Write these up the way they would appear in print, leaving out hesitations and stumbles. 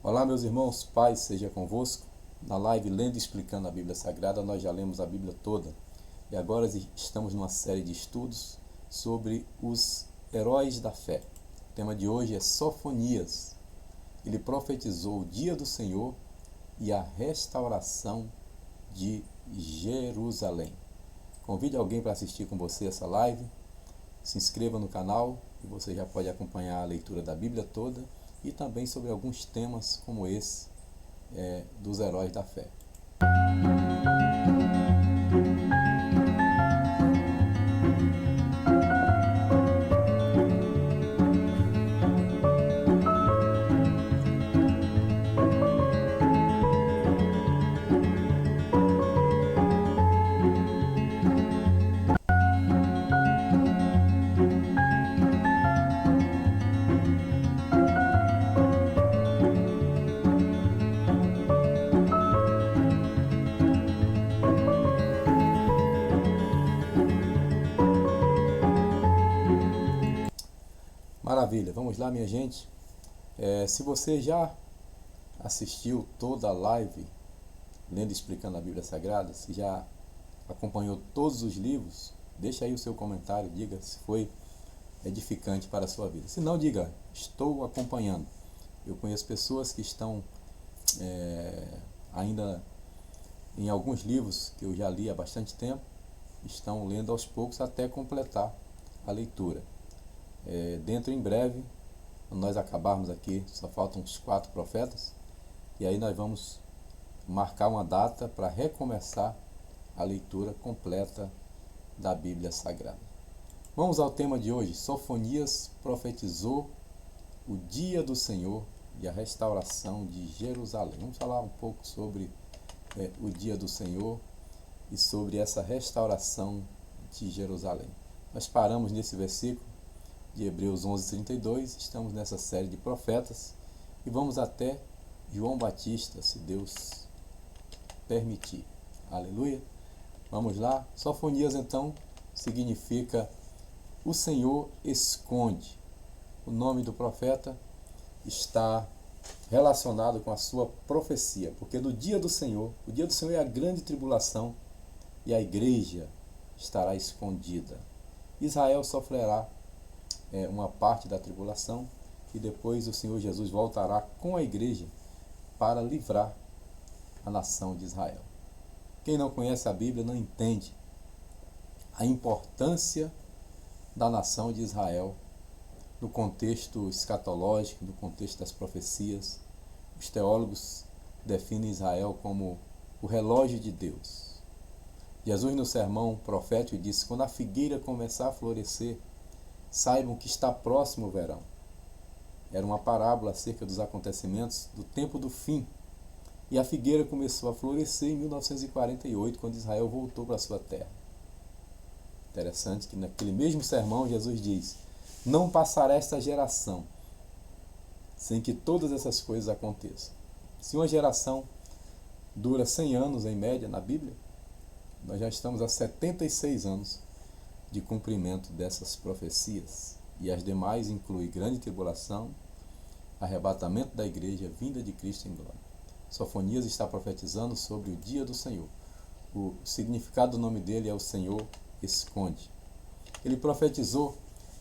Olá, meus irmãos, paz seja convosco. Na live Lendo e Explicando a Bíblia Sagrada, nós já lemos a Bíblia toda e agora estamos numa série de estudos sobre os heróis da fé. O tema de hoje é Sofonias. Ele profetizou o dia do Senhor e a restauração de Jerusalém. Convide alguém para assistir com você essa live. Se inscreva no canal e você já pode acompanhar a leitura da Bíblia toda e também sobre alguns temas como esse dos heróis da fé. Maravilha, vamos lá, minha gente. Se você já assistiu toda a live Lendo e Explicando a Bíblia Sagrada, se já acompanhou todos os livros, deixa aí o seu comentário, diga se foi edificante para a sua vida. Se não, diga, estou acompanhando. Eu conheço pessoas que estão ainda em alguns livros que eu já li há bastante tempo, estão lendo aos poucos até completar a leitura. Dentro em breve, quando nós acabarmos aqui, só faltam uns 4 profetas, e aí nós vamos marcar uma data para recomeçar a leitura completa da Bíblia Sagrada. Vamos ao tema de hoje. Sofonias profetizou o dia do Senhor e a restauração de Jerusalém. Vamos falar um pouco sobre o dia do Senhor e sobre essa restauração de Jerusalém. Nós paramos nesse versículo de Hebreus 11:32, estamos nessa série de profetas e vamos até João Batista, se Deus permitir. Aleluia. Vamos lá. Sofonias, então, significa o Senhor esconde. O nome do profeta está relacionado com a sua profecia, porque no dia do Senhor, o dia do Senhor é a grande tribulação e a igreja estará escondida. Israel sofrerá uma parte da tribulação e depois o Senhor Jesus voltará com a igreja para livrar a nação de Israel. Quem não conhece a Bíblia não entende a importância da nação de Israel no contexto escatológico, no contexto das profecias. Os teólogos definem Israel como o relógio de Deus. Jesus, no sermão profético, disse: quando a figueira começar a florescer, saibam que está próximo o verão. Era uma parábola acerca dos acontecimentos do tempo do fim. E a figueira começou a florescer em 1948, quando Israel voltou para a sua terra. Interessante que naquele mesmo sermão Jesus diz: não passará esta geração sem que todas essas coisas aconteçam. Se uma geração dura 100 anos em média na Bíblia, nós já estamos há 76 anos de cumprimento dessas profecias. E as demais incluem grande tribulação, arrebatamento da igreja, vinda de Cristo em glória. Sofonias está profetizando sobre o dia do Senhor. O significado do nome dele é o Senhor esconde. Ele profetizou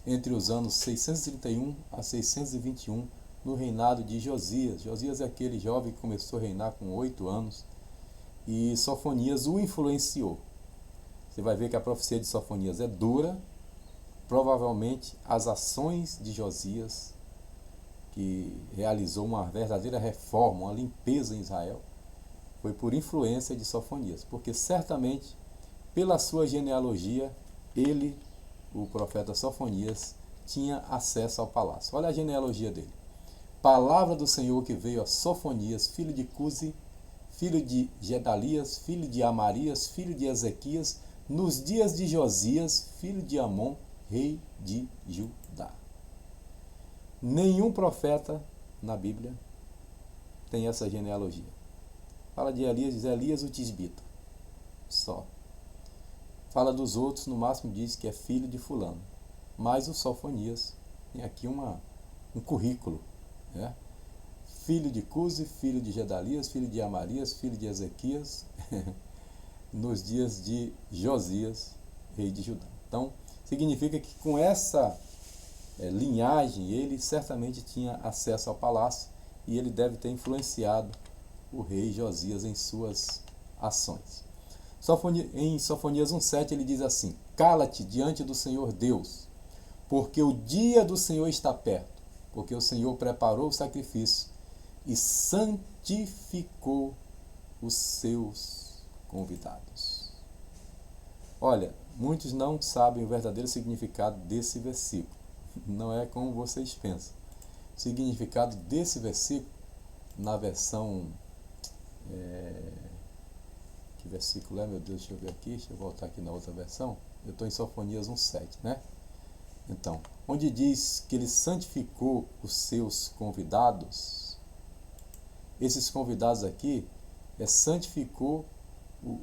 entre os anos 631 a 621 no reinado de Josias. Josias é aquele jovem que começou a reinar com 8 anos e Sofonias o influenciou. Você vai ver que a profecia de Sofonias é dura. Provavelmente as ações de Josias, que realizou uma verdadeira reforma, uma limpeza em Israel, foi por influência de Sofonias, porque certamente pela sua genealogia ele, o profeta Sofonias, tinha acesso ao palácio. Olha a genealogia dele. Palavra do Senhor que veio a Sofonias, filho de Cusi, filho de Gedalias, filho de Amarias, filho de Ezequias, nos dias de Josias, filho de Amon, rei de Judá. Nenhum profeta na Bíblia tem essa genealogia. Fala de Elias, diz Elias o tisbita. Só. Fala dos outros, no máximo diz que é filho de fulano. Mas o Sofonias tem aqui um currículo, né? filho de Cusi, filho de Gedalias, filho de Amarias, filho de Ezequias, nos dias de Josias, rei de Judá. Então, significa que com essa linhagem, ele certamente tinha acesso ao palácio e ele deve ter influenciado o rei Josias em suas ações. Em Sofonias 1,7 ele diz assim: cala-te diante do Senhor Deus, porque o dia do Senhor está perto, porque o Senhor preparou o sacrifício e santificou os seus convidados. Olha, muitos não sabem o verdadeiro significado desse versículo. Não é como vocês pensam. O significado desse versículo, na versão... que versículo é, meu Deus? Deixa eu ver aqui, deixa eu voltar aqui na outra versão. Eu estou em Sofonias 1,7, né? Então, onde diz que ele santificou os seus convidados, esses convidados aqui, santificou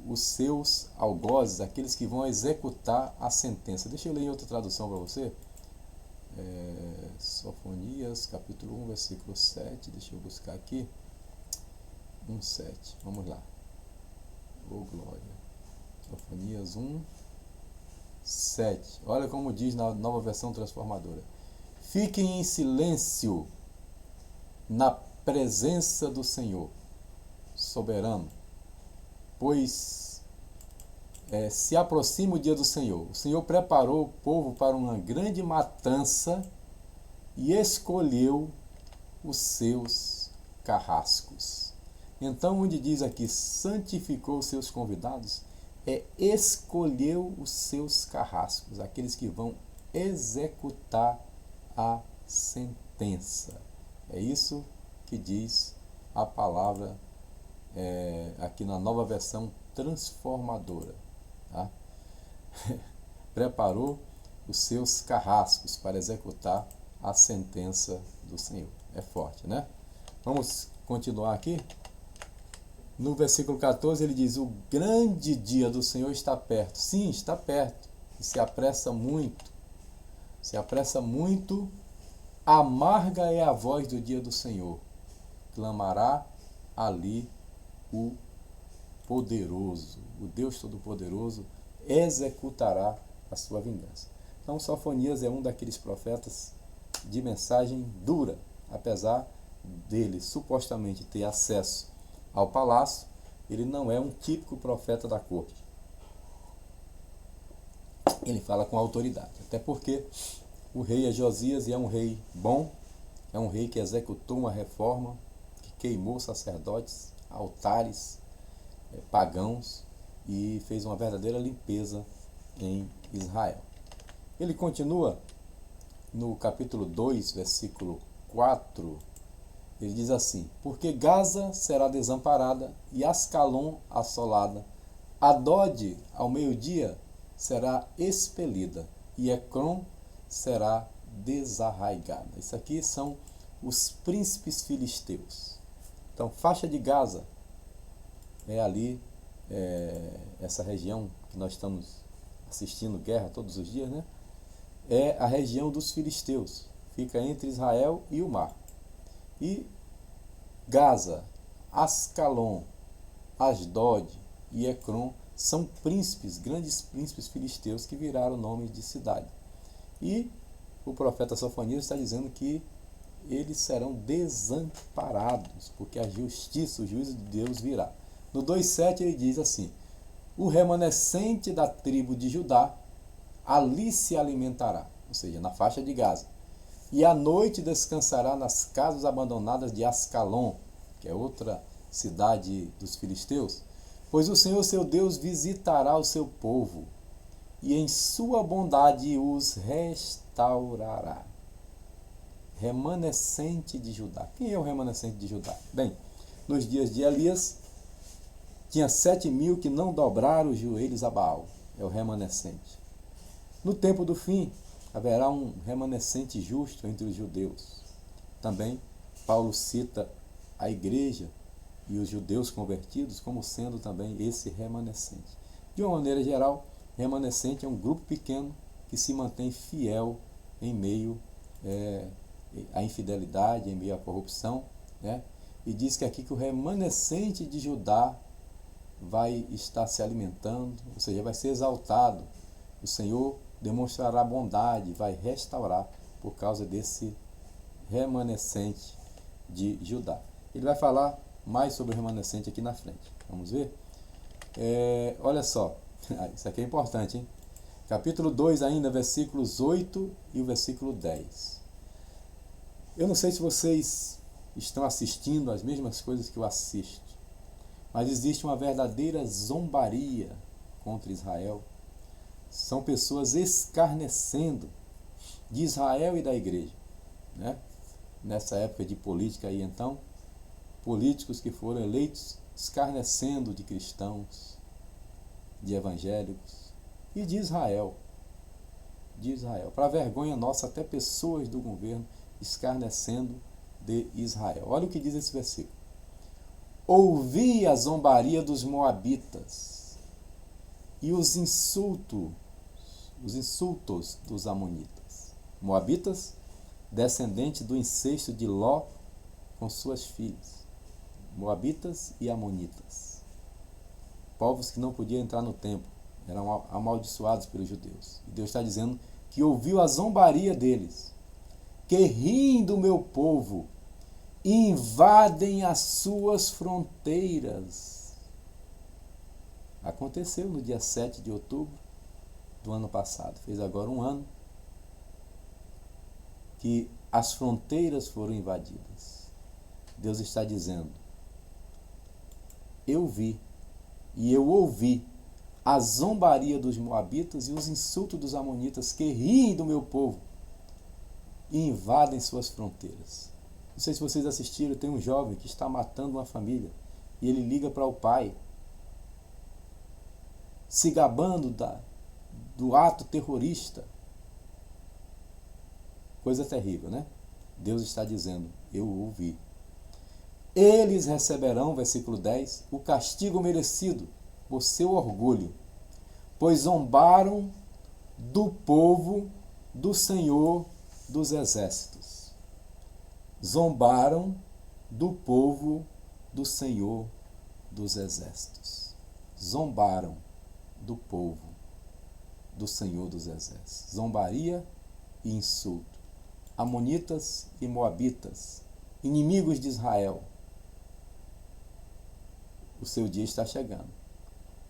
os seus algozes, aqueles que vão executar a sentença. Deixa eu ler em outra tradução para você. Sofonias, capítulo 1, versículo 7. Deixa eu buscar aqui. 1,7. Vamos lá. Oh, glória. Sofonias 1,7. Olha como diz na nova versão transformadora. Fiquem em silêncio na presença do Senhor soberano, pois se aproxima o dia do Senhor. O Senhor preparou o povo para uma grande matança e escolheu os seus carrascos. Então, onde diz aqui, santificou os seus convidados, escolheu os seus carrascos, aqueles que vão executar a sentença. É isso que diz a palavra aqui na nova versão transformadora. Tá? Preparou os seus carrascos para executar a sentença do Senhor. É forte, né? Vamos continuar aqui. No versículo 14 ele diz: o grande dia do Senhor está perto. Sim, está perto. E se apressa muito. Se apressa muito. Amarga é a voz do dia do Senhor. Clamará ali o poderoso. O Deus Todo-Poderoso executará a sua vingança. Então, Sofonias é um daqueles profetas de mensagem dura. Apesar dele supostamente ter acesso ao palácio, ele não é um típico profeta da corte. Ele fala com autoridade. Até porque o rei Josias é um rei bom, é um rei que executou uma reforma, que queimou sacerdotes, altares pagãos e fez uma verdadeira limpeza em Israel. Ele continua no capítulo 2, versículo 4, ele diz assim: porque Gaza será desamparada e Ascalon assolada, Adode ao meio-dia será expelida e Ecrom será desarraigada. Isso aqui são os príncipes filisteus. Então, faixa de Gaza é ali, essa região que nós estamos assistindo guerra todos os dias, né? É a região dos filisteus, fica entre Israel e o mar. E Gaza, Ascalon, Asdod e Ecrom são príncipes, grandes príncipes filisteus que viraram nome de cidade. E o profeta Sofonias está dizendo que eles serão desamparados, porque a justiça, o juízo de Deus virá. No 2,7 ele diz assim: o remanescente da tribo de Judá ali se alimentará, ou seja, na faixa de Gaza, e à noite descansará nas casas abandonadas de Ascalon, que é outra cidade dos filisteus, pois o Senhor seu Deus visitará o seu povo e em sua bondade os restaurará. Remanescente de Judá. Quem é o remanescente de Judá? Bem, nos dias de Elias, tinha 7.000 que não dobraram os joelhos a Baal. É o remanescente. No tempo do fim, haverá um remanescente justo entre os judeus. Também, Paulo cita a igreja e os judeus convertidos como sendo também esse remanescente. De uma maneira geral, remanescente é um grupo pequeno que se mantém fiel em meio à infidelidade, em meio à corrupção né? E diz que aqui que o remanescente de Judá vai estar se alimentando, ou seja, vai ser exaltado. O Senhor demonstrará bondade, vai restaurar por causa desse remanescente de Judá. Ele vai falar mais sobre o remanescente aqui na frente. Vamos ver? Olha só, isso aqui é importante, hein? Capítulo 2 ainda, versículos 8 e o versículo 10. Eu não sei se vocês estão assistindo as mesmas coisas que eu assisto, mas existe uma verdadeira zombaria contra Israel. São pessoas escarnecendo de Israel e da igreja, né? Nessa época de política aí, então, políticos que foram eleitos escarnecendo de cristãos, de evangélicos e de Israel. Para vergonha nossa, até pessoas do governo escarnecendo de Israel. Olha o que diz esse versículo. Ouvi a zombaria dos moabitas e os insultos dos amonitas. Moabitas, descendente do incesto de Ló com suas filhas. Moabitas e amonitas. Povos que não podiam entrar no templo, eram amaldiçoados pelos judeus. E Deus está dizendo que ouviu a zombaria deles, que riem do meu povo e invadem as suas fronteiras. Aconteceu no dia 7 de outubro do ano passado. Fez agora um ano que as fronteiras foram invadidas. Deus está dizendo, eu vi e eu ouvi a zombaria dos moabitas e os insultos dos amonitas que riem do meu povo e invadem suas fronteiras. Não sei se vocês assistiram, tem um jovem que está matando uma família e ele liga para o pai, se gabando do ato terrorista. Coisa terrível, né? Deus está dizendo, eu ouvi. Eles receberão, versículo 10, o castigo merecido por seu orgulho, pois zombaram do povo do Senhor dos Exércitos. Zombaram do povo do Senhor dos Exércitos. Zombaram do povo do Senhor dos Exércitos. Zombaria e insulto. Amonitas e moabitas, inimigos de Israel. O seu dia está chegando,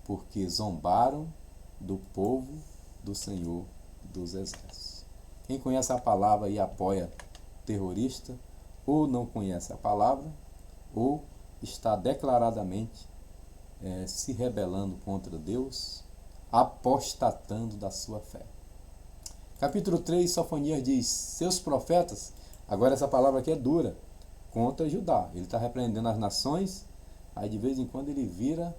porque zombaram do povo do Senhor dos Exércitos. Quem conhece a palavra e apoia terrorista, ou não conhece a palavra, ou está declaradamente se rebelando contra Deus, apostatando da sua fé. Capítulo 3, Sofonias diz, seus profetas, agora essa palavra aqui é dura, contra Judá. Ele está repreendendo as nações, aí de vez em quando ele vira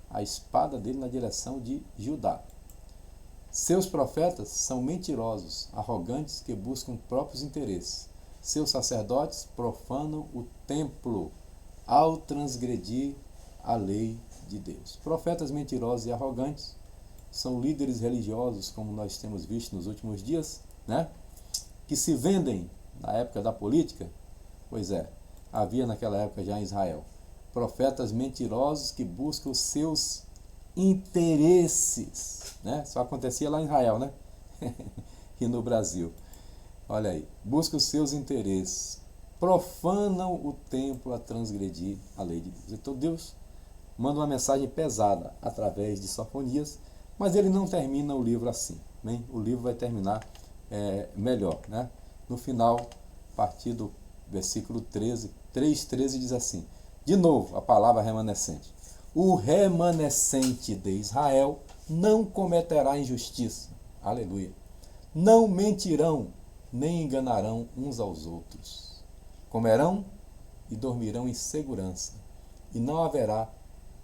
a espada dele na direção de Judá. Seus profetas são mentirosos, arrogantes, que buscam próprios interesses. Seus sacerdotes profanam o templo ao transgredir a lei de Deus. Profetas mentirosos e arrogantes são líderes religiosos, como nós temos visto nos últimos dias, né? Que se vendem na época da política. Pois é, havia naquela época já em Israel profetas mentirosos que buscam os seus interesses, né? Só acontecia lá em Israel, né? E no Brasil. Olha aí, busca os seus interesses, profanam o templo a transgredir a lei de Deus. Então Deus manda uma mensagem pesada através de Sofonias, mas ele não termina o livro assim, né? O livro vai terminar melhor, né? No final, a partir do versículo 13, 3:13 diz assim, de novo a palavra remanescente. O remanescente de Israel não cometerá injustiça. Aleluia. Não mentirão, nem enganarão uns aos outros. Comerão e dormirão em segurança, e não haverá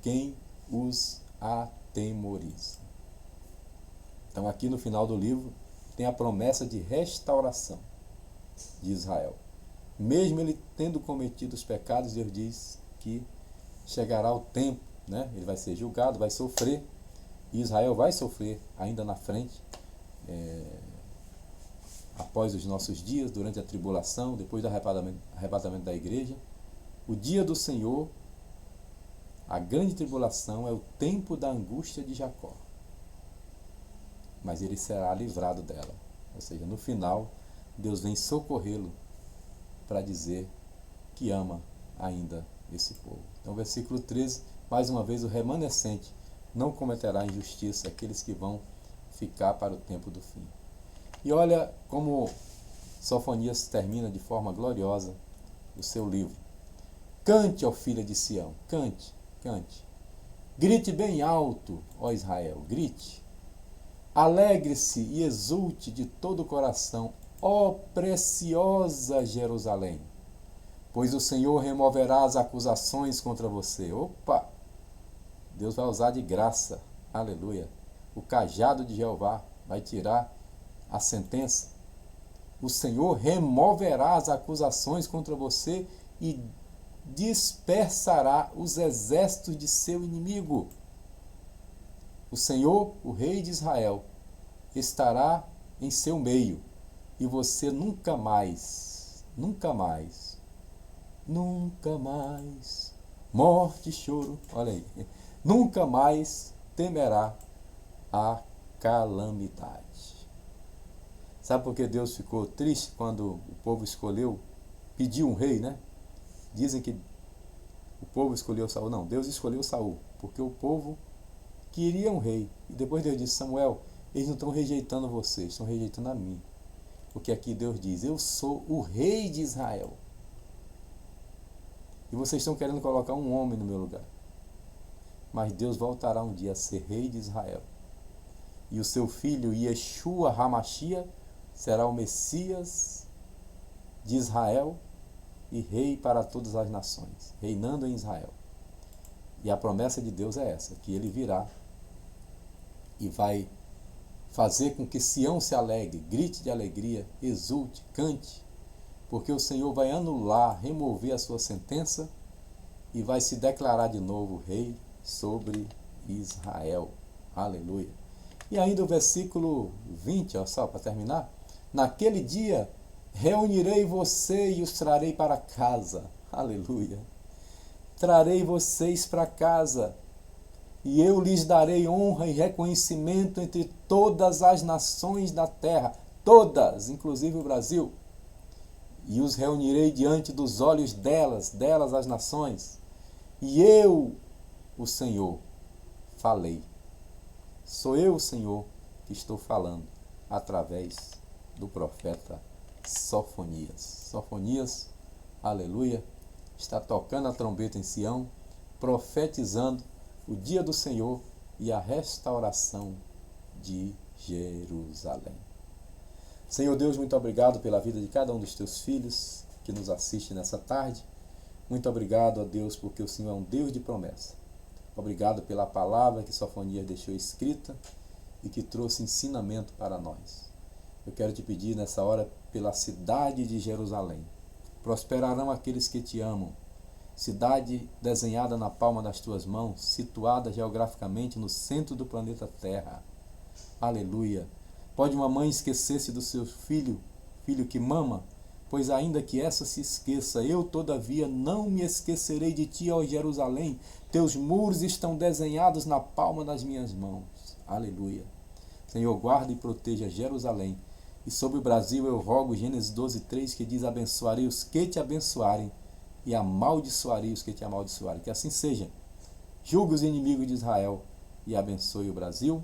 quem os atemorize. Então aqui no final do livro tem a promessa de restauração de Israel. Mesmo ele tendo cometido os pecados, Deus diz que chegará o tempo, né? Ele vai ser julgado, vai sofrer, e Israel vai sofrer ainda na frente, após os nossos dias, durante a tribulação, depois do arrebatamento da igreja, O dia do Senhor, a grande tribulação, é o tempo da angústia de Jacó. Mas ele será livrado dela. Ou seja, no final, Deus vem socorrê-lo para dizer que ama ainda esse povo. Então, versículo 13, mais uma vez, o remanescente não cometerá injustiça, aqueles que vão ficar para o tempo do fim. E olha como Sofonias termina de forma gloriosa o seu livro. Cante, ó filha de Sião, cante, cante. Grite bem alto, ó Israel, grite. Alegre-se e exulte de todo o coração, ó preciosa Jerusalém, pois o Senhor removerá as acusações contra você. Opa! Deus vai usar de graça, aleluia. O cajado de Jeová vai tirar a sentença. O Senhor removerá as acusações contra você e dispersará os exércitos de seu inimigo. O Senhor, o Rei de Israel, estará em seu meio e você nunca mais, morte e choro, olha aí, nunca mais temerá a calamidade. Sabe por que Deus ficou triste quando o povo pediu um rei, né? Dizem que o povo escolheu Saul. Não, Deus escolheu Saul, porque o povo queria um rei. E depois Deus disse: Samuel, eles não estão rejeitando vocês, estão rejeitando a mim. Porque aqui Deus diz: eu sou o rei de Israel. E vocês estão querendo colocar um homem no meu lugar. Mas Deus voltará um dia a ser rei de Israel. E o seu filho Yeshua HaMashiach será o Messias de Israel e rei para todas as nações, reinando em Israel. E a promessa de Deus é essa, que ele virá e vai fazer com que Sião se alegre, grite de alegria, exulte, cante, porque o Senhor vai anular, remover a sua sentença e vai se declarar de novo rei sobre Israel. Aleluia. E ainda o versículo 20, ó, só para terminar. Naquele dia reunirei você e os trarei para casa. Aleluia. Trarei vocês para casa e eu lhes darei honra e reconhecimento entre todas as nações da terra, todas, inclusive o Brasil. E os reunirei diante dos olhos delas as nações. E eu, o Senhor, falei. Sou eu, o Senhor, que estou falando através do profeta Sofonias. Sofonias, aleluia, está tocando a trombeta em Sião, profetizando o dia do Senhor e a restauração de Jerusalém. Senhor Deus, muito obrigado pela vida de cada um dos teus filhos que nos assiste nessa tarde. Muito obrigado, ó Deus, porque o Senhor é um Deus de promessa. Obrigado pela palavra que Sofonias deixou escrita e que trouxe ensinamento para nós. Eu quero te pedir nessa hora pela cidade de Jerusalém. Prosperarão aqueles que te amam. Cidade desenhada na palma das tuas mãos, situada geograficamente no centro do planeta Terra. Aleluia. Pode uma mãe esquecer-se do seu filho que mama? Pois ainda que essa se esqueça, eu todavia não me esquecerei de ti, ó Jerusalém. Teus muros estão desenhados na palma das minhas mãos. Aleluia. Senhor, guarda e proteja Jerusalém. E sobre o Brasil eu rogo, Gênesis 12:3, que diz: abençoarei os que te abençoarem e amaldiçoarei os que te amaldiçoarem. Que assim seja. Julgue os inimigos de Israel e abençoe o Brasil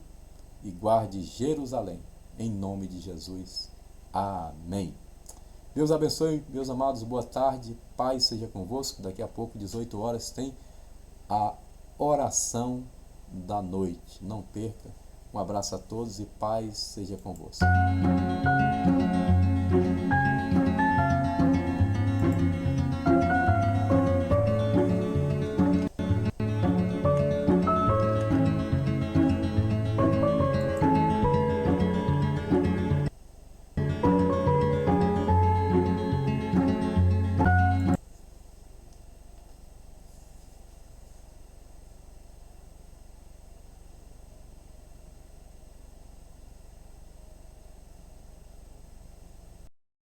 e guarde Jerusalém. Em nome de Jesus. Amém. Deus abençoe, meus amados, boa tarde, paz seja convosco. Daqui a pouco, 18 horas, tem a oração da noite. Não perca. Um abraço a todos e paz seja convosco.